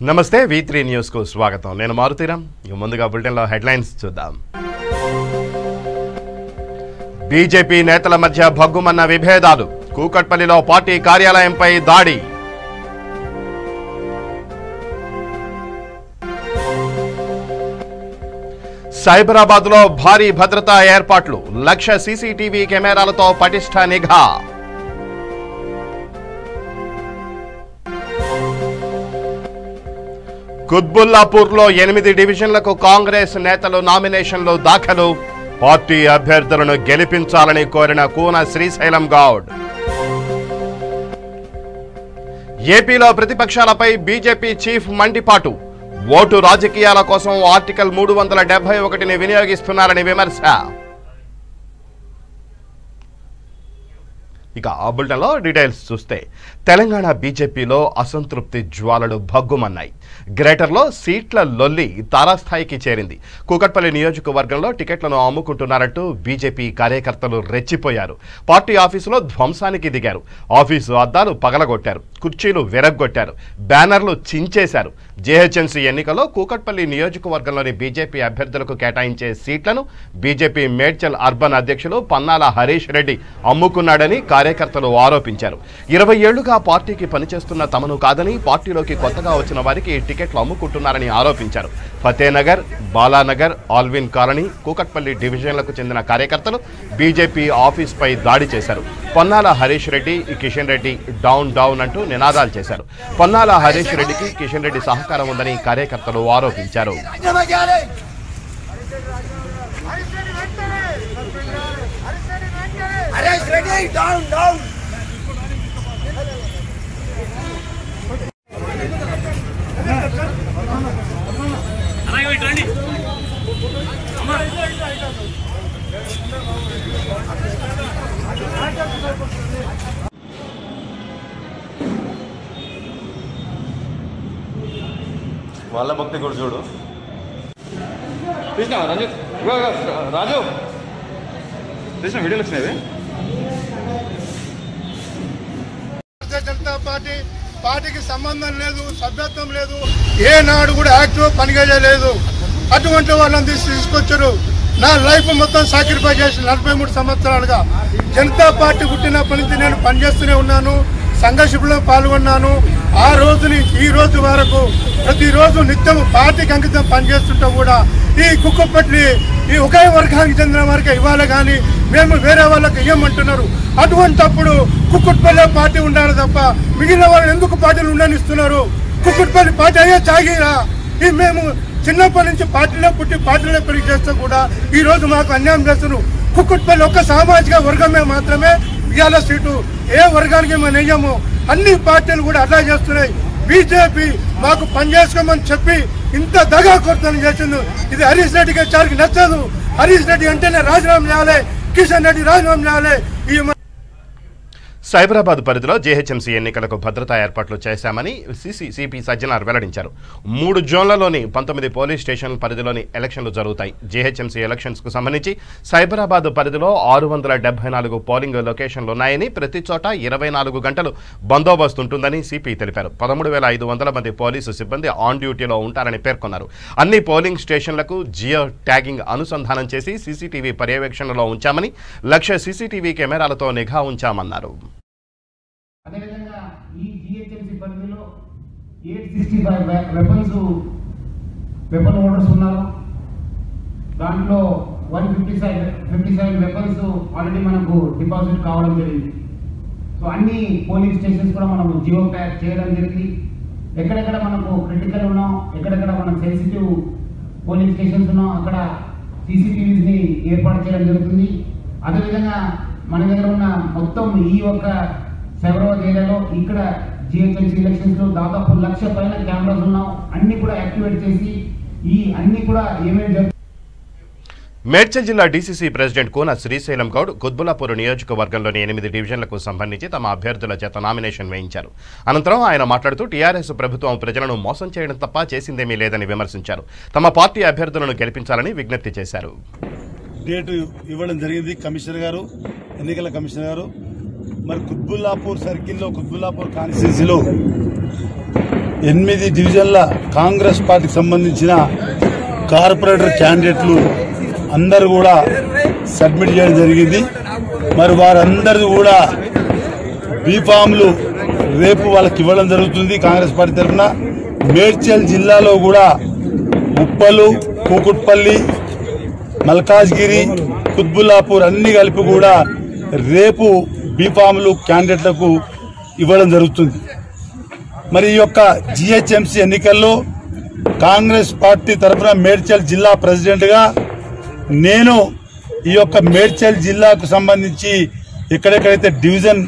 నమస్తే V3 news కు స్వాగతం. నేను మారుతీరామ్. ముందుగా బులెటిన్ లో హెడ్లైన్స్ చూద్దాం. బీజేపీ నేతల మధ్య భగ్గుమన్న విభేదాలు. కూకట్పల్లిలో పార్టీ కార్యాలయంపై దాడి. సైబరాబాద్ లో భారీ భద్రతా ఏర్పాట్లు. 1,00,000 సీసీటీవీ కెమెరాలతో పటిష్ట నిఘా. కుత్బుల్లాపూర్లో 8 డివిజన్లకు కాంగ్రెస్ నేతలు నామినేషన్లు దాఖలు. పార్టీ అభ్యర్థులను గెలిపించాలని కోరిన కూన శ్రీశైలం గౌడ్. ఏపీలో ప్రతిపక్షాలపై బీజేపీ చీఫ్ మండిపాటు. ఓటు రాజకీయాల కోసం ఆర్టికల్ 371ని వినియోగిస్తున్నారని విమర్శ. ఇక ఆ బులెటిన్లో డీటెయిల్స్ చూస్తే తెలంగాణ బీజేపీలో అసంతృప్తి జ్వాలలు భగ్గుమన్నాయి. గ్రేటర్లో సీట్ల లొల్లి తారాస్థాయికి చేరింది. కూకట్పల్లి నియోజకవర్గంలో టికెట్లను అమ్ముకుంటున్నారంటూ బీజేపీ కార్యకర్తలు రెచ్చిపోయారు. పార్టీ ఆఫీసులో ధ్వంసానికి దిగారు. ఆఫీసు అద్దాలు పగలగొట్టారు, కుర్చీలు విరగ్గొట్టారు, బ్యానర్లు చించేశారు. జీహెచ్ఎంసీ ఎన్నికల్లో కూకట్పల్లి నియోజకవర్గంలోని బీజేపీ అభ్యర్థులకు కేటాయించే సీట్లను బీజేపీ మేడ్చల్ అర్బన్ అధ్యక్షులు పన్నాల హరీష్ రెడ్డి అమ్ముకున్నాడని కార్యకర్తలు ఆరోపించారు. 20 ఏళ్లుగా పార్టీకి పనిచేస్తున్న తమను కాదని పార్టీలోకి కొత్తగా వచ్చిన వారికి టికెట్లు అమ్ముకుంటున్నారని ఆరోపించారు. ఫతేనగర్, బాలానగర్, ఆల్విన్ కాలనీ, కూకట్పల్లి డివిజన్లకు చెందిన కార్యకర్తలు బీజేపీ ఆఫీస్పై దాడి చేశారు. పన్నాల హరీష్ రెడ్డి, కిషన్ రెడ్డి డౌన్ డౌన్ అంటూ నినాదాలు చేశారు. పన్నాల హరీష్ రెడ్డికి కిషన్ రెడ్డి సహకారం ఉందని కార్యకర్తలు ఆరోపించారు. వాళ్ళ భక్తి కూడా చూడు. కృష్ణ రంజిత్ రాజు కృష్ణ వీడియోలు వచ్చినాయి. భారతీయ జనతా పార్టీకి సంబంధం లేదు, సభ్యత్వం లేదు, ఏనాడు కూడా యాక్టివ్ పనిగా చేయలేదు. అటువంటి వాళ్ళని తీసుకొచ్చారు. నా లైఫ్ మొత్తం సాక్రిఫైస్ చేసి 43 సంవత్సరాలుగా జనతా పార్టీ పుట్టినప్పటి నుంచి నేను పనిచేస్తూనే ఉన్నాను. సంఘర్షణలో పాల్గొన్నాను. ఆ రోజు నుంచి ఈ రోజు వరకు ప్రతిరోజు నిత్యం పార్టీకి అంకితం పనిచేస్తుంటే కూడా ఈ కుక్కపట్లి ఈ ఒకే వర్గానికి చెందిన వారికి ఇవ్వాలి కానీ మేము వేరే వాళ్ళకి ఇవ్వమంటున్నారు. అటువంటప్పుడు కుక్కట్పల్లి పార్టీ ఉండాలి తప్ప మిగిలిన వాళ్ళు ఎందుకు పార్టీలు ఉండనిస్తున్నారు? కుక్కట్పల్లి పార్టీ అయ్యే చాగిరా. ఈ మేము చిన్నప్పటి నుంచి పార్టీలో పుట్టి పార్టీలో పెరిగి చేస్తే కూడా ఈ రోజు మాకు అన్యాయం చేస్తున్నారు. కుక్కట్పల్లి ఒక్క సామాజిక వర్గమే మాత్రమే ఇవాళ సీటు, ఏ వర్గానికి మేము నెయ్యము. అన్ని పార్టీలు కూడా అట్లా చేస్తున్నాయి. బీజేపీ మాకు పనిచేసుకోమని చెప్పి ఇంత దగా కొరతలు చేసింది. ఇది హరీష్ రెడ్డికి చారికి నచ్చదు. హరీష్ రెడ్డి అంటేనే రాజీనామా చేయాలి, కిషన్ రెడ్డి రాజీనామా చేయాలి. ఈ సైబరాబాద్ పరిధిలో జీహెచ్ఎంసీ ఎన్నికలకు భద్రతా ఏర్పాట్లు చేశామని సిపి సజ్జనార్ వెల్లడించారు. 3 జోన్లలోని 19 పోలీస్ స్టేషన్ల పరిధిలోని ఎలక్షన్లు జరుగుతాయి. జీహెచ్ఎంసీ ఎలక్షన్స్ కు సంబంధించి సైబరాబాద్ పరిధిలో 674 పోలింగ్ లొకేషన్లు ఉన్నాయని, ప్రతి చోట 24 గంటలు బందోబస్తు ఉంటుందని సిపి తెలిపారు. 13,500 మంది పోలీసు సిబ్బంది ఆన్ డ్యూటీలో ఉంటారని పేర్కొన్నారు. అన్ని పోలింగ్ స్టేషన్లకు జియో ట్యాగింగ్ అనుసంధానం చేసి సీసీటీవీ పర్యవేక్షణలో ఉంచామని, 1,00,000 సీసీటీవీ కెమెరాలతో నిఘా ఉంచామన్నారు. అదేవిధంగా ఈ జిహెచ్ఎంసీ పరిధిలో 865 వెపన్ హోల్డర్స్ ఉన్నారు. దాంట్లో 157 వెపన్స్ ఆల్రెడీ మనకు డిపాజిట్ కావడం జరిగింది. సో అన్ని పోలింగ్ స్టేషన్స్ కూడా మనం జియో ట్యాగ్ చేయడం జరిగింది. ఎక్కడెక్కడ మనకు క్రిటికల్ ఉన్నాం, ఎక్కడెక్కడ మనం సెన్సిటివ్ పోలింగ్ స్టేషన్స్ ఉన్నాం, అక్కడ సీసీటీవీస్ని ఏర్పాటు చేయడం జరుగుతుంది. అదేవిధంగా మన దగ్గర ఉన్న మొత్తం ఈ యొక్క సైబరాబాద్ ఏరియాలో ఇక్కడ జిహెచ్ఎంసీ ఎలక్షన్స్ లో దాదాపు 1,00,000 పైన కెమెరాస్ ఉన్నాం. అన్ని కూడా యాక్టివేట్ చేసి ఈ అన్ని కూడా ఏమేమి మేడ్చల్ జిల్లా డీసీసీ ప్రెసిడెంట్ కూన శ్రీశైలం గౌడ్ కుత్బుల్లాపూర్ నియోజకవర్గంలోని 8 డివిజన్లకు సంబంధించి తమ అభ్యర్థుల చేత నామినేషన్ వేయించారు. అనంతరం ఆయన మాట్లాడుతూ టీఆర్ఎస్ ప్రభుత్వం ప్రజలను మోసం చేయడం తప్ప చేసిందేమీ లేదని విమర్శించారు. తమ పార్టీ అభ్యర్థులను గెలిపించాలని విజ్ఞప్తి చేశారు. డేటు ఇవ్వడం జరిగింది కమిషనర్ గారు, ఎన్నికల కమిషనర్ గారు. మరి కుత్బుల్లాపూర్ సర్కిల్లో కుత్బుల్లాపూర్ కాన్స్టిట్యున్సీలో 8 డివిజన్ల కాంగ్రెస్ పార్టీకి సంబంధించిన కార్పొరేటర్ క్యాండిడేట్లు అందరూ కూడా సబ్మిట్ చేయడం జరిగింది. మరి వారందరూ కూడా బీఫామ్లు రేపు వాళ్ళకి ఇవ్వడం జరుగుతుంది. కాంగ్రెస్ పార్టీ తరఫున మేడ్చల్ జిల్లాలో కూడా ఉప్పలు, కూకుట్పల్లి, మల్కాజ్గిరి, కుత్బుల్లాపూర్ అన్ని కలిపి కూడా రేపు బీఫామ్లు క్యాండిడేట్లకు ఇవ్వడం జరుగుతుంది. మరి ఈ యొక్క జిహెచ్ఎంసీ ఎన్నికల్లో కాంగ్రెస్ పార్టీ తరఫున మేడ్చల్ జిల్లా ప్రెసిడెంట్గా నేను ఈ యొక్క మేడ్చల్ జిల్లాకు సంబంధించి ఎక్కడెక్కడైతే డివిజన్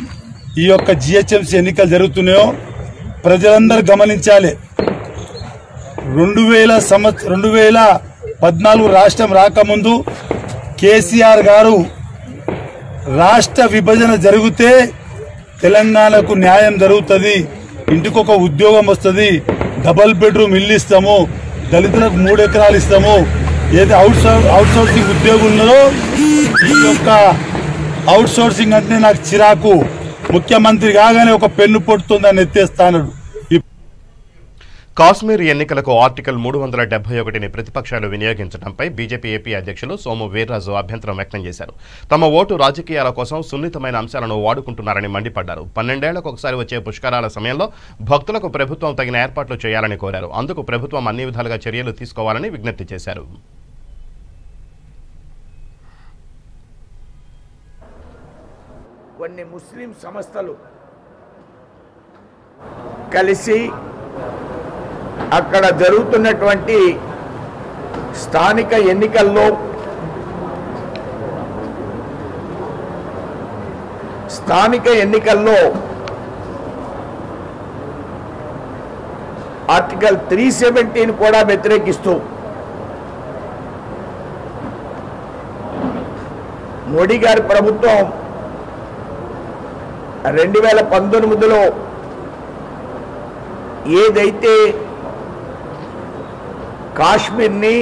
ఈ యొక్క జిహెచ్ఎంసీ ఎన్నికలు జరుగుతున్నాయో ప్రజలందరూ గమనించాలి. 2014 రాష్ట్రం రాకముందు కేసీఆర్ గారు రాష్ట్ర విభజన జరిగితే తెలంగాణకు న్యాయం జరుగుతుంది, ఇంటికొక ఉద్యోగం వస్తుంది, డబుల్ బెడ్రూమ్ ఇల్లు ఇస్తాము, దళితులకు 3 ఎకరాలు ఇస్తాము, ఏది అవుట్ సోర్సింగ్ ఉద్యోగం ఉన్నదో ఈ యొక్క అవుట్ సోర్సింగ్ అంటే నాకు చిరాకు, ముఖ్యమంత్రి కాగానే ఒక పెన్ను పొడుతుందని ఎత్తేస్తాడు. కాశ్మీర్ ఎన్నికలకు ఆర్టికల్ 371ని ప్రతిపక్షాలు వినియోగించడంపై బీజేపీ ఏపీ అధ్యక్షులు సోము వీర్రాజు అభ్యంతరం వ్యక్తం చేశారు. తమ ఓటు రాజకీయాల కోసం సున్నితమైన అంశాలను వాడుకుంటున్నారని మండిపడ్డారు. 12 ఏళ్లకు ఒకసారి వచ్చే పుష్కరాల సమయంలో భక్తులకు ప్రభుత్వం తగిన ఏర్పాట్లు చేయాలని కోరారు. అందుకు ప్రభుత్వం అన్ని విధాలుగా చర్యలు తీసుకోవాలని విజ్ఞప్తి చేశారు. కొన్ని ముస్లిం సంస్థలు కలిసి అక్కడ జరుగుతున్నటువంటి స్థానిక ఎన్నికల్లో ఆర్టికల్ 370 కూడా వ్యతిరేకిస్తూ మోడీ గారి ప్రభుత్వం 2019లో ఏదైతే కాశ్మీర్ని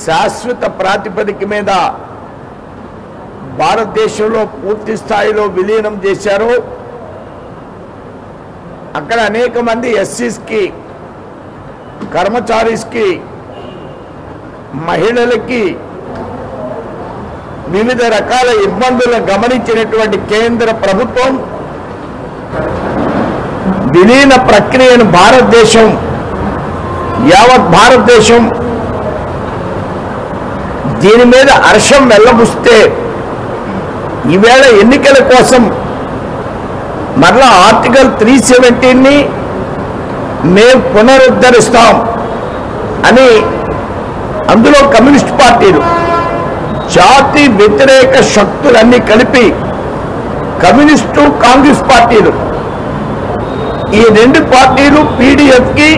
శాశ్వత ప్రాతిపదిక మీద భారతదేశంలో పూర్తి స్థాయిలో విలీనం చేశారో అక్కడ అనేక మంది ఎస్సీస్కి, కర్మచారీస్కి, మహిళలకి వివిధ రకాల ఇబ్బందులను గమనించినటువంటి కేంద్ర ప్రభుత్వం విలీన ప్రక్రియను యావత్ భారతదేశం దీని మీద హర్షం వెల్లబుస్తే ఈవేళ ఎన్నికల కోసం మరలా ఆర్టికల్ 370ని మేము పునరుద్ధరిస్తాం అని అందులో కమ్యూనిస్ట్ పార్టీలు, జాతి వ్యతిరేక శక్తులన్నీ కలిపి కమ్యూనిస్టు, కాంగ్రెస్ పార్టీలు ఈ 2 పార్టీలు పీడీఎఫ్కి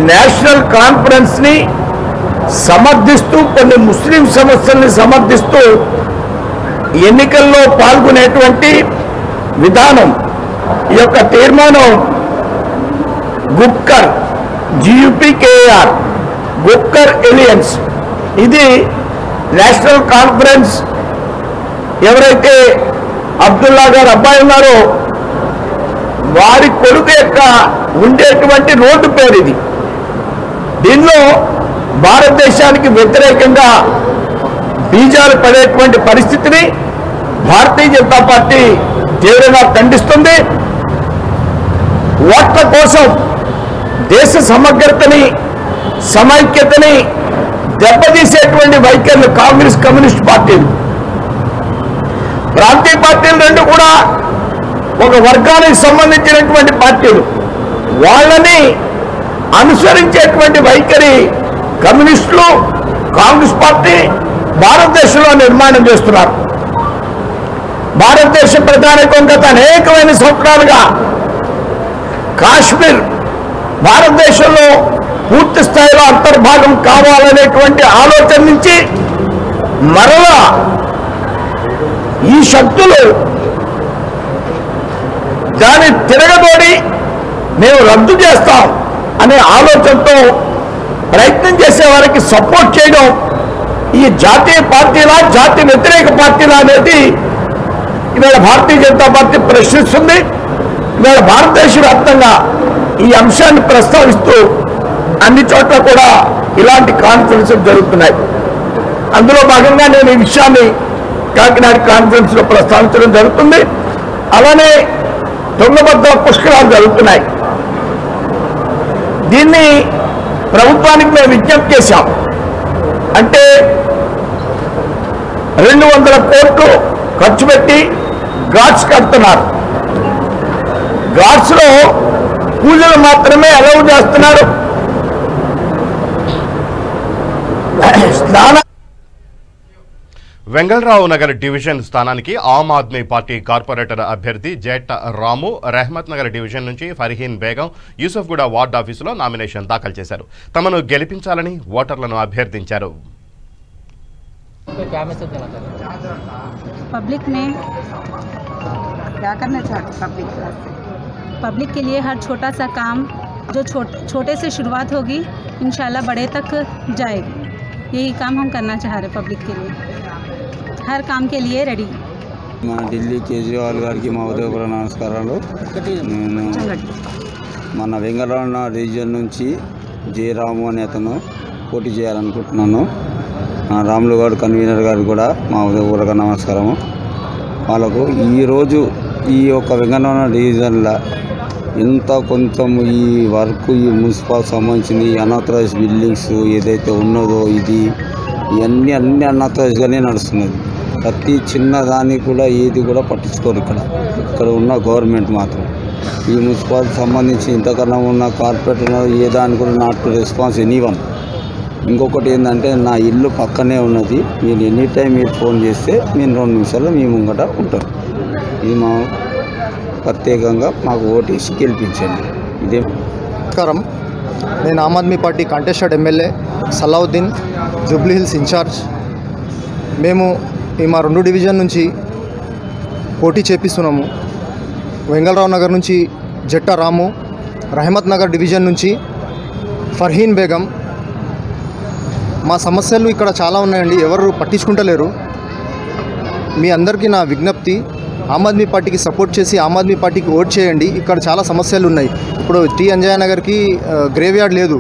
నేషనల్ కాన్ఫరెన్స్ ని సమర్థిస్తూ కొన్ని ముస్లిం సమస్యల్ని సమర్థిస్తూ ఎన్నికల్లో పాల్గొనేటువంటి విధానం ఈ యొక్క తీర్మానం గుప్కర్ GUPKAR గుప్కర్ ఎలియన్స్ ఇది నేషనల్ కాన్ఫరెన్స్ ఎవరైతే అబ్దుల్లా గారు అబ్బాయి ఉన్నారో వారి కొడుకు యొక్క ఉండేటువంటి రోడ్డు పేరు ఇది. దీనిలో భారతదేశానికి వ్యతిరేకంగా బీజాలు పడేటువంటి పరిస్థితిని భారతీయ జనతా పార్టీ తీవ్రంగా ఖండిస్తుంది. ఓట్ల కోసం దేశ సమగ్రతని, సమైక్యతని దెబ్బతీసేటువంటి వైఖరులు కాంగ్రెస్, కమ్యూనిస్ట్ పార్టీలు, ప్రాంతీయ పార్టీలు 2 కూడా ఒక వర్గానికి సంబంధించినటువంటి పార్టీలు, వాళ్ళని అనుసరించేటువంటి వైఖరి కమ్యూనిస్టులు, కాంగ్రెస్ పార్టీ భారతదేశంలో నిర్మాణం చేస్తున్నారు. భారతదేశ ప్రధానికం గత అనేకమైన సంవత్సరాలుగా కాశ్మీర్ భారతదేశంలో పూర్తి స్థాయిలో అంతర్భాగం కావాలనేటువంటి ఆలోచన నుంచి మరలా ఈ శక్తులు దాన్ని తిరగబడి మేము రద్దు చేస్తాం అనే ఆలోచనతో ప్రయత్నం చేసే వారికి సపోర్ట్ చేయడం ఈ జాతీయ పార్టీలా, జాతి వ్యతిరేక పార్టీలా అనేది ఇవాళ భారతీయ జనతా పార్టీ ప్రశ్నిస్తుంది. ఇవాళ భారతదేశ వ్యాప్తంగా ఈ అంశాన్ని ప్రస్తావిస్తూ అన్ని చోట్ల కూడా ఇలాంటి కాన్ఫరెన్స్ జరుగుతున్నాయి. అందులో భాగంగా నేను ఈ విషయాన్ని కాకినాడ కాన్ఫరెన్స్ లో ప్రస్తావించడం జరుగుతుంది. అలానే తుంగభద్ర పుష్కరాలు జరుగుతున్నాయి. దీన్ని ప్రభుత్వానికి మేము విజ్ఞప్తి చేశాం. అంటే 200 కోట్లు ఖర్చు పెట్టి ఘాట్స్ కడుతున్నారు. ఘాట్స్ లో పూజలు మాత్రమే అలౌ చేస్తున్నారు. స్నాన వెంగళరావు నగర్ డివిజన్ స్థానానికి ఆమ్ ఆద్మీ పార్టీ కార్పొరేటర్ అభ్యర్థి జెట్ రాము రెహమత్ నగర్ డివిజన్ నుంచి ఫర్హీన్ బేగం యూసఫ్గూడ వార్డు ఆఫీసులో నామినేషన్ దాఖలు చేశారు. తమను గెలిపించాలని ఓటర్లను అభ్యర్థించారు. पब्लिक में क्या करना चाहते पब्लिक के लिए हर छोटा सा काम जो छोटे से शुरुआत होगी इंशाल्लाह बड़े तक जाएगी. यही काम हम करना चाह रहे पब्लिक के लिए, हर काम के लिए रेडी. మా ఢిల్లీ కేజ్రీవాల్ గారికి మా ఉదయపూర్వ నమస్కారాలు. నేను మన వెంగళరావు రీజియన్ నుంచి జయరాము అనే అతను పోటీ చేయాలనుకుంటున్నాను. రాములు గారు కన్వీనర్ గారు కూడా మా ఉదయపూర్వక నమస్కారము. వాళ్ళకు ఈరోజు ఈ యొక్క వెంగళరావు డివిజన్లో ఎంత కొంచెం ఈ వర్క్ ఈ మున్సిపల్ సంబంధించింది అన్ఆథరైజ్ బిల్డింగ్స్ ఏదైతే ఉన్నదో ఇది ఇవన్నీ అన్ని అన్ఆథరైజ్గానే నడుస్తున్నది. ప్రతి చిన్న దానికి కూడా ఏది కూడా పట్టించుకోరు ఇక్కడ ఉన్న గవర్నమెంట్ మాత్రం. ఈ మున్సిపాలిటీ సంబంధించి ఇంతకన్నా ఉన్న కార్పొరేటర్ ఏ దానికి కూడా నాట్ రెస్పాన్స్ ఎనీవన్. ఇంకొకటి ఏంటంటే నా ఇల్లు పక్కనే ఉన్నది. మీరు ఎనీ టైం మీరు ఫోన్ చేస్తే నేను 2 నిమిషాల్లో మీ ముంగట ఉంటాను. ఇది మా ప్రత్యేకంగా మాకు ఓటేసి గెలిపించండి. ఇదే నమస్కారం. నేను Aam Aadmi party contested MLA Salauddin Jubilee Hills in charge. మేము మా 2 డివిజన్ నుంచి పోటీ చేపిస్తున్నాము. వెంగళరావు నగర్ నుంచి జెట్ట రాము, రహమత్ నగర్ డివిజన్ నుంచి ఫర్హీన్ బేగం. మా సమస్యలు ఇక్కడ చాలా ఉన్నాయండి, ఎవరు పట్టించుకుంటలేరు. మీ అందరికీ నా విజ్ఞప్తి, ఆమ్ ఆద్మీ పార్టీకి సపోర్ట్ చేసి ఆమ్ ఆద్మీ పార్టీకి ఓట్ చేయండి. ఇక్కడ చాలా సమస్యలు ఉన్నాయి. ఇప్పుడు టీ అంజయ్య నగర్కి గ్రేవ్ యార్డ్ లేదు.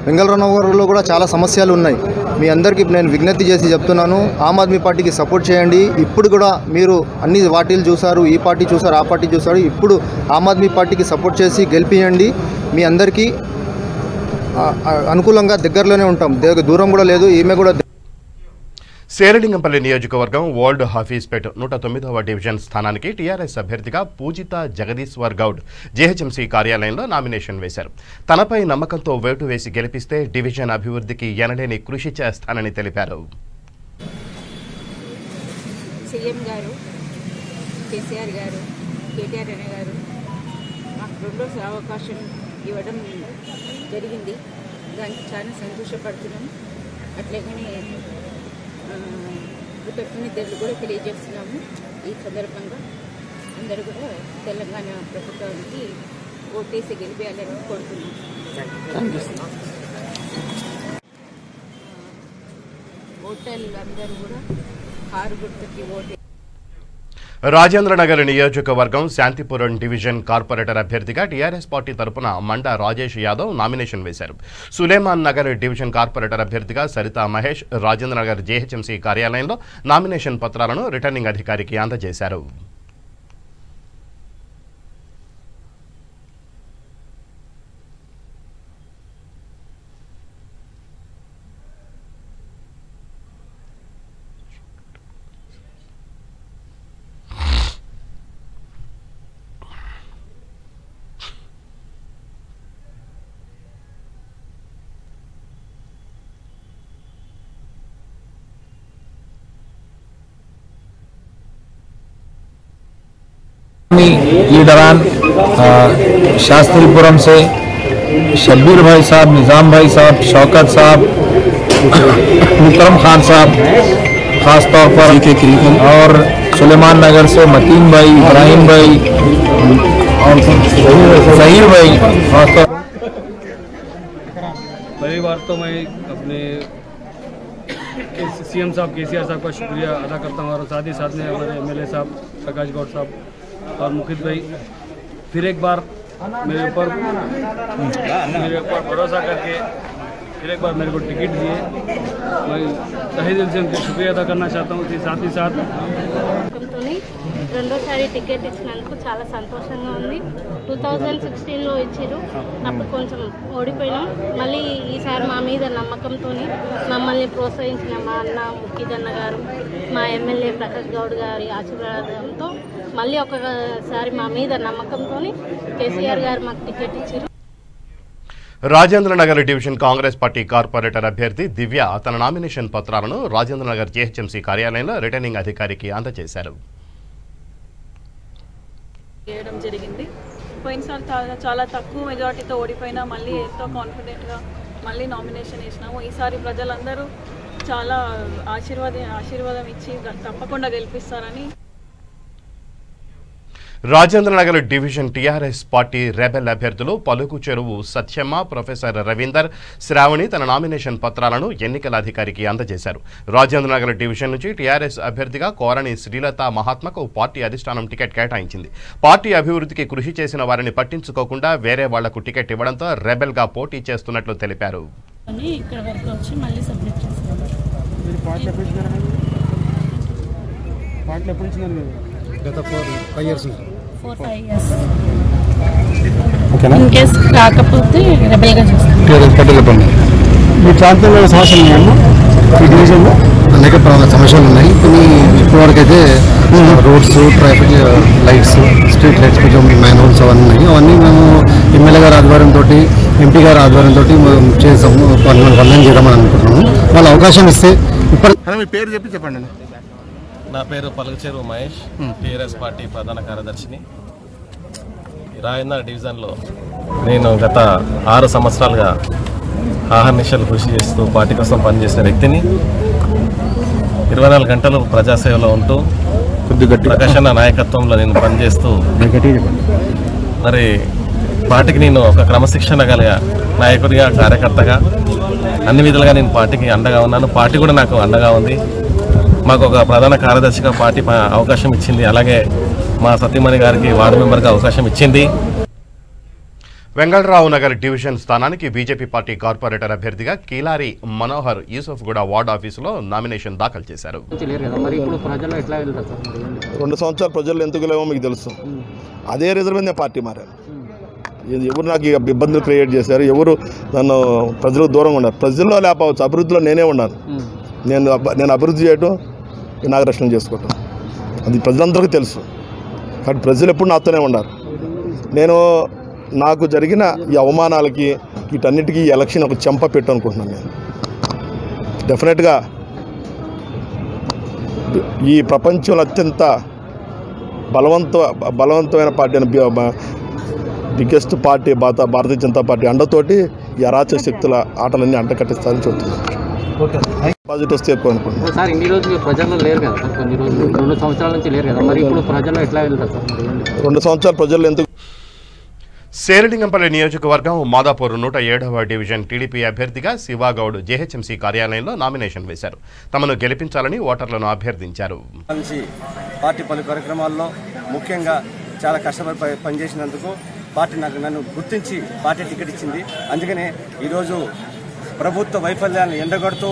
వెంగళరావు నగర్లో కూడా చాలా సమస్యలు ఉన్నాయి. మీ అందరికీ నేను విజ్ఞప్తి చేసి చెప్తున్నాను, ఆమ్ ఆద్మీ పార్టీకి సపోర్ట్ చేయండి. ఇప్పుడు కూడా మీరు అన్ని పార్టీలు చూసారు, ఈ పార్టీ చూసారు, ఆ పార్టీ చూసారు. ఇప్పుడు ఆమ్ ఆద్మీ పార్టీకి సపోర్ట్ చేసి గెలిపియండి. మీ అందరికీ అనుకూలంగా దగ్గరలోనే ఉంటాం, దూరం కూడా లేదు. ఈమె కూడా శేరిలింగంపల్లి నియోజకవర్గం ఓల్డ్ హఫీజ్పేట్ 109వ డివిజన్ స్థానానికి టీఆర్ఎస్ అభ్యర్థిగా పూజిత జగదీశ్వర్ గౌడ్ జీహెచ్ఎంసీ కార్యాలయంలో నామినేషన్ వేశారు. తనపై నమ్మకంతో ఓటు వేసి గెలిపిస్తే డివిజన్ అభివృద్ధికి ఎనలేని కృషి చేస్తానని తెలిపారు. సీఎం గారు, కేసీఆర్ గారు, కేటీఆర్ అనే గారు మాకు రెండోసారి అవకాశం ఇవ్వడం జరిగింది. దానికి చాలా సంతోషపడుతున్నాం. అట్లాగనే కృతజ్ఞతలు కూడా తెలియజేస్తున్నాము. ఈ సందర్భంగా అందరూ కూడా తెలంగాణ ప్రభుత్వానికి ఓటేసి గెలిపేయాలని కోరుతున్నాం. ఓటర్లు అందరూ కూడా కారు గుర్తుకి ఓటే. రాజేంద్రనగర్ నియోజకవర్గం శాంతిపురం డివిజన్ కార్పొరేటర్ అభ్యర్థిగా టీఆర్ఎస్ పార్టీ తరపున మండ రాజేష్ యాదవ్ నామినేషన్ వేశారు. సులేమాన్ నగర్ డివిజన్ కార్పొరేటర్ అభ్యర్థిగా సరితా మహేష్ రాజేంద్రనగర్ జీహెచ్ఎంసీ కార్యాలయంలో నామినేషన్ పత్రాలను రిటర్నింగ్ అధికారికి అందజేశారు. लीडरान शास्त्रीपुरम से शब्बीर भाई साहब, निज़ाम भाई साहब, शौकत साहब, मुकरम खान साहब ख़ास तौर पर और सुलेमान नगर से मतीन भाई, इब्राहिम भाई और ज़हीर भाई खास तौर। पहली बार तो मैं अपने सीएम साहब केसीआर साहब का शुक्रिया अदा करता हूँ और साथ ही साथ में हमारे एमएलए साहब प्रकाश गौड़ साहब और मुखित भाई। फिर एक बार मेरे ऊपर भरोसा करके फिर एक बार मेरे को टिकट दिए। मैं तहे दिल से उनका शुक्रिया अदा करना चाहता हूँ। साथ ही साथ రెండోసారి టికెట్ ఇచ్చినందుకు చాలా సంతోషంగా ఉంది। 2016లో ఇచ్చారు, అప్పుడు కొంచెం ఓడిపోయినాం। మళ్ళీ ఈసారి మా మీద నమ్మకంతో మమ్మల్ని ప్రోత్సహించిన మా అన్న ముఖ్యదన్న గారు, మా ఎమ్మెల్యే ప్రకాష్ గౌడ్ గారి ఆశీర్వాదంతో మళ్ళీ ఒకసారి మా మీద నమ్మకంతో కేసీఆర్ గారు మాకు టికెట్ ఇచ్చారు। Rajendranagar division Congress party corporator అభ్యర్థి దివ్య తన నామినేషన్ పత్రాలను రాజేంద్రనగర్ జీహెచ్ఎంసీ కార్యాలయంలో రిటర్నింగ్ అధికారికి అందజేశారు। చేయడం జరిగింది। పోయినసారి చాలా తక్కువ మెజారిటీతో ఓడిపోయినా మళ్ళీ ఎంతో కాన్ఫిడెంట్గా మళ్ళీ నామినేషన్ వేసినాము। ఈసారి ప్రజలందరూ చాలా ఆశీర్వాదం ఇచ్చి తప్పకుండా గెలిపిస్తారని। Rajendranagar division TRS party rebel అభ్యర్థులు పలుకు చెరువు సత్యమ్మ, ప్రొఫెసర్ రవీందర్, శ్రావణి తన నామినేషన్ పత్రాలను ఎన్నికల అధికారికి అందజేశారు। రాజేంద్రనగర్ డివిజన్ నుంచి టీఆర్ఎస్ అభ్యర్థిగా కోరణి శ్రీలత మహాత్మకు పార్టీ అధిష్టానం టికెట్ కేటాయించింది। పార్టీ అభివృద్ధికి కృషి చేసిన వారిని పట్టించుకోకుండా వేరే వాళ్లకు టికెట్ ఇవ్వడంతో రెబెల్గా పోటీ చేస్తున్నట్లు తెలిపారు। గత 4-5 years ఇన్ కేస్ కాకపోతే రెబెల్గా చేస్తాం। మీ ప్రాంతంలో సమస్యలు ఉన్నాయమ్మా? ఈ డివిజన్లో అనేక సమస్యలు ఉన్నాయి। కొన్ని ఇప్పటివరకు అయితే roads, traffic lights, street lights, కొంచెం మ్యాన్హోల్స్ అవన్నీ ఉన్నాయి। అవన్నీ మేము ఎమ్మెల్యే గారి ఆధ్వర్యంతో, ఎంపీ గారి ఆధ్వర్యంతో చేసాము, పనులను చేద్దామని అనుకుంటున్నాము। వాళ్ళు అవకాశం ఇస్తే మీ పేరు చెప్పండి। నా పేరు పలుకుచెరువు మహేష్, టీఆర్ఎస్ పార్టీ ప్రధాన కార్యదర్శిని। రాజేంద్ర డివిజన్లో నేను గత 6 సంవత్సరాలుగా ఆహర్నిశలు కృషి చేస్తూ పార్టీ కోసం పనిచేసిన వ్యక్తిని। 24 గంటలు ప్రజాసేవలో ఉంటూ ప్రకాశన్న నాయకత్వంలో నేను పనిచేస్తూ మరి పార్టీకి నేను ఒక క్రమశిక్షణ గల నాయకుడిగా, కార్యకర్తగా అన్ని విధాలుగా నేను పార్టీకి అండగా ఉన్నాను। పార్టీ కూడా నాకు అండగా ఉంది। మాకు ఒక ప్రధాన కార్యదర్శిగా పార్టీ అవకాశం ఇచ్చింది, అలాగే మా సతీమణి గారికి వార్డు మెంబర్గా అవకాశం ఇచ్చింది। వెంగళరావు నగర్ డివిజన్ స్థానానికి బీజేపీ పార్టీ కార్పొరేటర్ అభ్యర్థిగా కీలారి మనోహర్ యూసఫ్గూడ వార్డు ఆఫీసులో నామినేషన్ దాఖలు చేశారు। 2 సంవత్సరాలు ప్రజలు ఎందుకు లేవో మీకు తెలుసు। అదే రిజర్వ్ పార్టీ మారారు। ఎవరు నాకు ఇబ్బందులు క్రియేట్ చేశారు, ఎవరు నన్ను ప్రజలకు దూరంగా ఉన్నారు। ప్రజల్లో లేకపోవచ్చు, అభివృద్ధిలో నేనే ఉన్నాను। నేను అభివృద్ధి చేయటం, ఇనాగరేషన్ చేసుకోవటం అది ప్రజలందరికీ తెలుసు। కాబట్టి ప్రజలు ఎప్పుడు నాతోనే ఉన్నారు। నాకు జరిగిన ఈ అవమానాలకి వీటన్నిటికీ ఎలక్షన్ ఒక చెంప పెట్టు అనుకుంటున్నాను। నేను డెఫినెట్గా ఈ ప్రపంచంలో అత్యంత బలవంతమైన పార్టీ అని biggest party Bharatiya Janata party అండతోటి ఈ అరాచక శక్తుల ఆటలన్నీ అంటకట్టిస్తారని చెబుతున్నాను। పాజిటివ్ వస్తే ఎక్కువ అనుకుంటున్నాను సార్। ఇన్ని రోజులు ప్రజల్లో లేరు కదా సార్, కొన్ని రోజులు 2 సంవత్సరాల నుంచి లేరు కదా, మరి ఇప్పుడు ప్రజల్లో ఎట్లా వెళ్తారు సార్? 2 సంవత్సరాలు ప్రజల్లో ఎందుకు? శేరిలింగంపల్లి నియోజకవర్గం మాదాపూర్ 107వ డివిజన్ టీడీపీ అభ్యర్థిగా శివాగౌడ్ జేహెచ్ఎంసీ కార్యాలయంలో నామినేషన్ వేశారు। తమను గెలిపించాలని ఓటర్లను అభ్యర్థించారు। పార్టీ పలు కార్యక్రమాల్లో ముఖ్యంగా చాలా కష్టపడి పనిచేసినందుకు పార్టీ నన్ను గుర్తించి పార్టీ టికెట్ ఇచ్చింది। అందుకనే ఈరోజు ప్రభుత్వ వైఫల్యాన్ని ఎండగొడుతూ,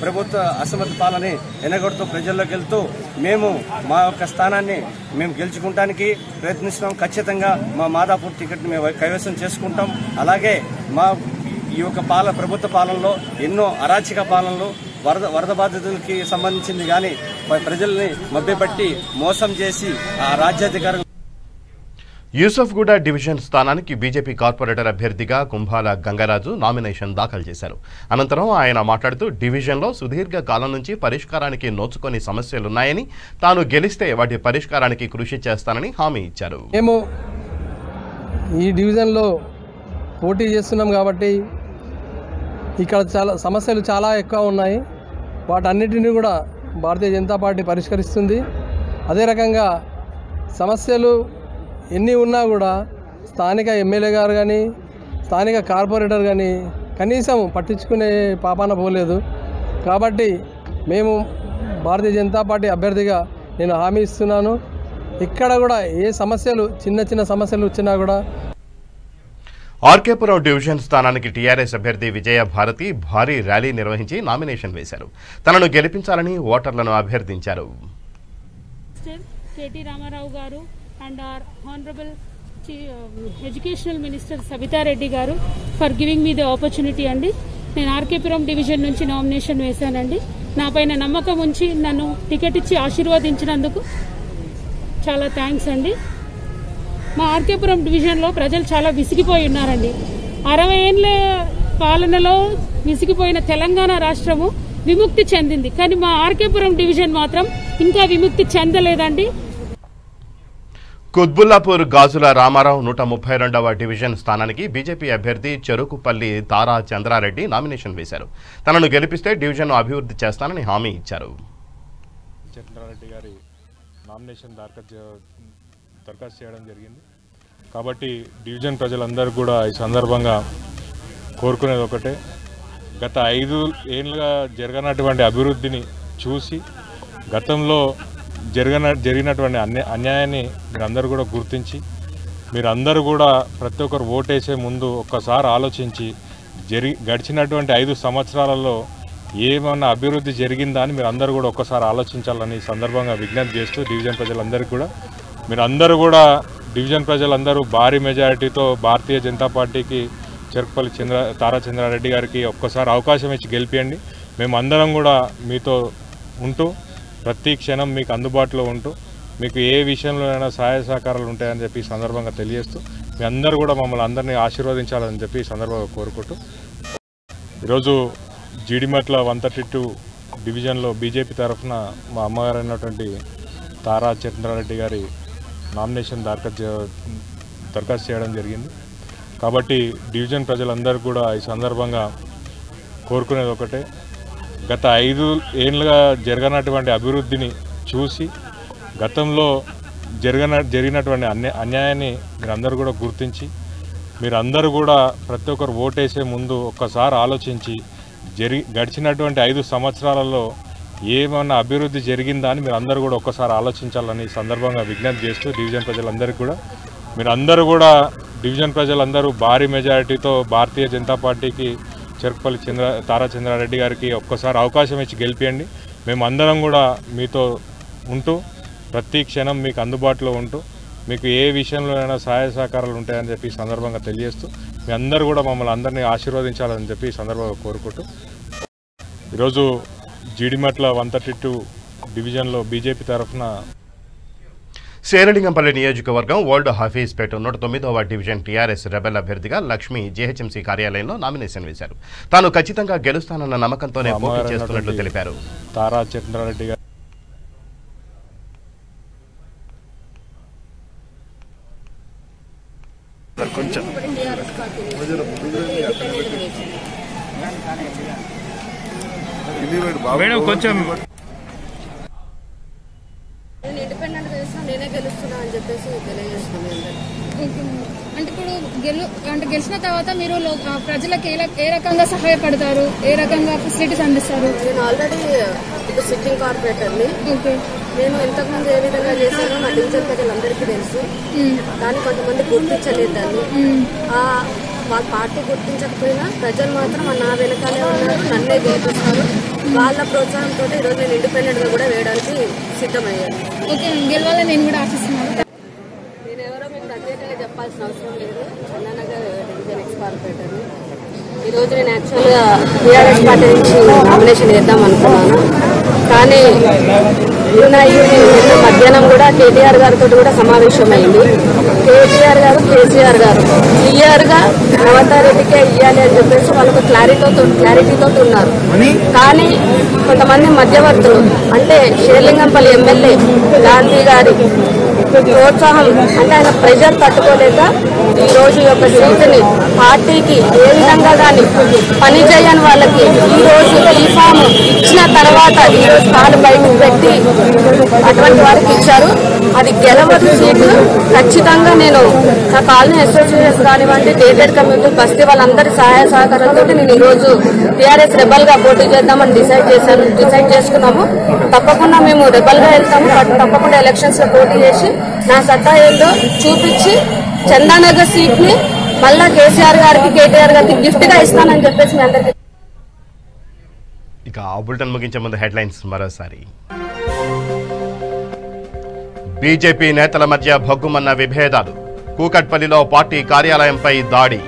ప్రభుత్వ అసమర్థ పాలనని ఎండగొడుతూ ప్రజల్లోకి వెళ్తూ మేము మా యొక్క స్థానాన్ని మేము గెలుచుకుంటానికి ప్రయత్నిస్తున్నాం। ఖచ్చితంగా మా మాదాపూర్ టికెట్ని మేము కైవసం చేసుకుంటాం। అలాగే మా ఈ యొక్క ప్రభుత్వ పాలనలో ఎన్నో అరాచక పాలనలు, వరద బాధితులకి సంబంధించింది కానీ ప్రజల్ని మభ్యపెట్టి మోసం చేసి ఆ రాజ్యాధికారం యూసఫ్గూడ డివిజన్ స్థానానికి బీజేపీ కార్పొరేటర్ అభ్యర్థిగా కుంభాల గంగరాజు నామినేషన్ దాఖలు చేశారు। అనంతరం ఆయన మాట్లాడుతూ డివిజన్లో సుదీర్ఘ కాలం నుంచి పరిష్కారానికి నోచుకొని సమస్యలున్నాయని, తాను గెలిస్తే వాటి పరిష్కారానికి కృషి చేస్తానని హామీ ఇచ్చారు। మేము ఈ డివిజన్లో పోటీ చేస్తున్నాం కాబట్టి ఇక్కడ సమస్యలు చాలా ఎక్కువ ఉన్నాయి। వాటన్నిటిని కూడా భారతీయ జనతా పార్టీ పరిష్కరిస్తుంది। అదే రకంగా సమస్యలు ఎన్ని ఉన్నా కూడా స్థానిక ఎమ్మెల్యే గారు కానీ, స్థానిక కార్పొరేటర్ కానీ కనీసం పట్టించుకునే పాపాన పోలేదు। కాబట్టి మేము భారతీయ జనతా పార్టీ అభ్యర్థిగా నేను హామీ ఇస్తున్నాను। ఇక్కడ కూడా ఏ సమస్యలు చిన్న సమస్యలు వచ్చినా కూడా ఆర్కేపురం డివిజన్ స్థానానికి టీఆర్ఎస్ అభ్యర్థి విజయ భారతి భారీ ర్యాలీ నిర్వహించి నామినేషన్ వేశారు. తనను గెలిపించాలని ఓటర్లను అభ్యర్థించారు. KT Ramarao garu and our honourable educational minister Sabitha Reddy garu for giving me the opportunity అండి. నేను ఆర్కేపురం డివిజన్ నుంచి నామినేషన్ వేశానండి. నా పైన నమ్మకం ఉంచి నన్ను టికెట్ ఇచ్చి ఆశీర్వదించినందుకు చాలా థ్యాంక్స్ అండి. మా ఆర్కేపురం డివిజన్లో ప్రజలు చాలా విసిగిపోయి ఉన్నారండి. 60 ఏళ్ల పాలనలో విసిగిపోయిన తెలంగాణ రాష్ట్రము విముక్తి చెందింది, కానీ మా ఆర్కేపురం డివిజన్ మాత్రం ఇంకా విముక్తి చెందలేదండి. కుత్బుల్లాపూర్ గాజుల రామారావు 132వ డివిజన్ స్థానానికి బీజేపీ అభ్యర్థి చెరుకుపల్లి తారా చంద్రారెడ్డి నామినేషన్ వేశారు. తనను గెలిపిస్తే డివిజన్ను అభివృద్ధి చేస్తానని హామీ ఇచ్చారు. చంద్రారెడ్డి గారి నామినేషన్ దరఖాస్తు చేయడం జరిగింది. కాబట్టి డివిజన్ ప్రజలందరూ కూడా ఈ సందర్భంగా కోరుకునేది ఒకటే, గత 5 ఏళ్ళుగా జరగనటువంటి అభివృద్ధిని చూసి గతంలో జరిగినటువంటి అన్యాయాన్ని మీరందరూ కూడా గుర్తించి మీరందరూ కూడా ప్రతి ఒక్కరు ఓటేసే ముందు ఒక్కసారి ఆలోచించి గడిచినటువంటి 5 సంవత్సరాలలో ఏమన్నా అభివృద్ధి జరిగిందా అని మీరందరూ కూడా ఒక్కసారి ఆలోచించాలని సందర్భంగా విజ్ఞప్తి చేస్తూ డివిజన్ ప్రజలందరికీ కూడా మీరందరూ కూడా డివిజన్ ప్రజలందరూ భారీ మెజారిటీతో భారతీయ జనతా పార్టీకి చెరుకుపల్లి తారా చంద్రారెడ్డి గారికి ఒక్కసారి అవకాశం ఇచ్చి గెలిపియండి. మేమందరం కూడా మీతో ఉంటూ ప్రతి క్షణం మీకు అందుబాటులో ఉంటూ మీకు ఏ విషయంలోనైనా సహాయ సహకారాలు ఉంటాయని చెప్పి ఈ సందర్భంగా తెలియజేస్తూ మీ అందరూ కూడా మమ్మల్ని అందరినీ ఆశీర్వదించాలని చెప్పి ఈ సందర్భంగా కోరుకుంటూ ఈరోజు జీడిమెట్ల 132 డివిజన్లో బీజేపీ తరఫున మా అమ్మగారు అయినటువంటి తారా చంద్రారెడ్డి గారి నామినేషన్ దరఖాస్తు చేయడం జరిగింది. కాబట్టి డివిజన్ ప్రజలందరూ కూడా ఈ సందర్భంగా కోరుకునేది ఒకటే, గత 5 ఏళ్ళుగా జరగనటువంటి అభివృద్ధిని చూసి గతంలో జరిగినటువంటి అన్యాయాన్ని మీరందరూ కూడా గుర్తించి మీరందరూ కూడా ప్రతి ఒక్కరు ఓటేసే ముందు ఒక్కసారి ఆలోచించి గడిచినటువంటి 5 సంవత్సరాలలో ఏమన్నా అభివృద్ధి జరిగిందా అని మీరందరూ కూడా ఒక్కసారి ఆలోచించాలని సందర్భంగా విజ్ఞప్తి చేస్తూ డివిజన్ ప్రజలందరికీ కూడా మీరందరూ కూడా డివిజన్ ప్రజలందరూ భారీ మెజారిటీతో భారతీయ జనతా పార్టీకి చెరుకుపల్లి తారా చంద్రారెడ్డి గారికి ఒక్కసారి అవకాశం ఇచ్చి గెలిపియండి. మేమందరం కూడా మీతో ఉంటూ ప్రతి క్షణం మీకు అందుబాటులో ఉంటూ మీకు ఏ విషయంలోనైనా సహాయ సహకారాలు ఉంటాయని చెప్పి ఈ సందర్భంగా తెలియజేస్తూ మీ అందరూ కూడా మమ్మల్ని అందరినీ ఆశీర్వదించాలని చెప్పి ఈ సందర్భంగా కోరుకుంటూ ఈరోజు జీడిమెట్ల 132 డివిజన్లో బీజేపీ తరఫున శేరలింగంపల్లి నియోజకవర్గం ఓల్డ్ హఫీజ్పేట 109వ డివిజన్ టీఆర్ఎస్ రెబెల్ అభ్యర్థిగా లక్ష్మి జీహెచ్ఎంసీ కార్యాలయంలో నామినేషన్ వేశారు. తాను ఖచ్చితంగా గెలుస్తానన్న నమ్మకంతోనే పోటీ చేస్తున్నట్లు తెలిపారు. తారా చంద్రారెడ్డి గారు కొంచెం నేను ఇండిపెండెంట్గా చేస్తున్నా, నేనే గెలుస్తున్నా అని చెప్పేసి తెలియజేస్తున్నాను. అంటే ఇప్పుడు గెలిచిన తర్వాత మీరు ప్రజలకు ఏ రకంగా సహాయపడతారు, ఏ రకంగా ఫెసిలిటీస్ అందిస్తారు? నేను ఆల్రెడీ ఇప్పుడు సిట్టింగ్ కార్పొరేటర్ని. నేను ఇంతకుముందు ఏ విధంగా చేశానో నా డివిజన్ ప్రజలందరికీ తెలుసు. కానీ కొంతమంది గుర్తించలేదు దాన్ని. వాళ్ళ పార్టీ గుర్తించకపోయినా ప్రజలు మాత్రం నా వెనకాలే ఉన్నారు, నన్నే గెలిపిస్తారు. వాళ్ళ ప్రోత్సాహంతో ఈరోజు నేను ఇండిపెండెంట్గా కూడా వేయడానికి సిద్ధమయ్యాను. ఓకే, గెలవాలని నేను కూడా ఆశిస్తున్నాను. నేను ఎవరో మీకు ప్రత్యేకంగా చెప్పాల్సిన అవసరం లేదు. చందానగర్ డివిజన్ ఎక్స్ కార్పొరేటర్ని. ఈరోజు నేను యాక్చువల్గా టీఆర్ఎస్ పార్టీ నుంచి నామినేషన్ చేద్దాం అనుకున్నాను. కానీ నిన్న మధ్యాహ్నం కూడా కేటీఆర్ గారితో కూడా సమావేశం అయింది. కేటీఆర్ గారు, కేసీఆర్ గారు క్లియర్గా నవతారెడ్డికే ఇవ్వాలి అని చెప్పేసి వాళ్ళకు క్లారిటీతో ఉన్నారు. కానీ కొంతమంది మధ్యవర్తులు అంటే షేర్లింగంపల్లి ఎమ్మెల్యే గాంధీ గారి ప్రోత్సాహం అంటే ఆయన ప్రెషర్ తట్టుకోలేక ఈ రోజు యొక్క సీటుని పార్టీకి ఏ విధంగా కానీ పని చేయని వాళ్ళకి ఈ రోజు ఈ ఫామ్ ఇచ్చిన తర్వాత ఈ రోజు కాలు బయటకు పెట్టి అటువంటి వారికి ఇచ్చారు. అది గెలవదు సీటు. ఖచ్చితంగా నేను నా కాలనీ అసోసియేషన్ కానివ్వండి, డేటెడ్ కమ్యూనిటీ బస్తీ వాళ్ళందరి సహాయ సహకారంతో నేను ఈరోజు టీఆర్ఎస్ రెబల్ గా పోటీ చేద్దామని డిసైడ్ చేసుకున్నాము. తప్పకుండా మేము రెబల్ గా వెళ్తాము. తప్పకుండా ఎలక్షన్స్ లో పోటీ చేసి నా సత్తా ఏందో చూపించి చందానగర్ సీట్ ని మళ్ళా కేసీఆర్ గారికి కేటీఆర్ గారికి గిఫ్ట్ గా ఇస్తానని చెప్పేసి మీ అందరికీ. ఇక ఆ బులెటిన్ ముగించే ముందు హెడ్లైన్స్ మరోసారి. బీజేపీ నేతల మధ్య భగ్గుమన్న విభేదాలు, కూకట్పల్లిలో పార్టీ కార్యాలయంపై దాడి.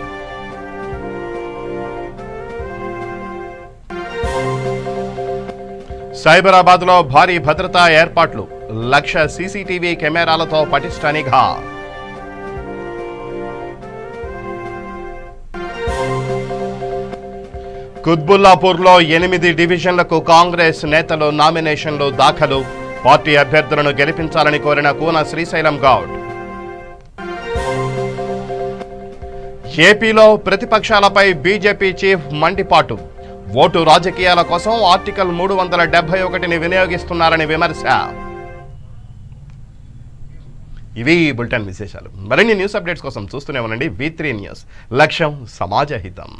సైబరాబాద్లో భారీ భద్రతా ఏర్పాట్లు, 1,00,000 సీసీటీవీ కెమెరాలతో పటిష్ట నిఘా. కుత్బుల్లాపూర్లో 8 డివిజన్లకు కాంగ్రెస్ నేతలు నామినేషన్లు దాఖలు, పార్టీ అభ్యర్థులను గెలిపించాలని కోరిన కూన శ్రీశైలం గౌడ్. ఏపీలో ప్రతిపక్షాలపై బీజేపీ చీఫ్ మండిపాటు, ఓటు రాజకీయాల కోసం ఆర్టికల్ 371ని వినియోగిస్తున్నారని విమర్శ. ఇవి బులెటిన్ విశేషాలు. మరిన్ని న్యూస్ అప్డేట్స్ కోసం చూస్తూనే ఉండండి V3 న్యూస్. లక్ష్యం సమాజ హితం.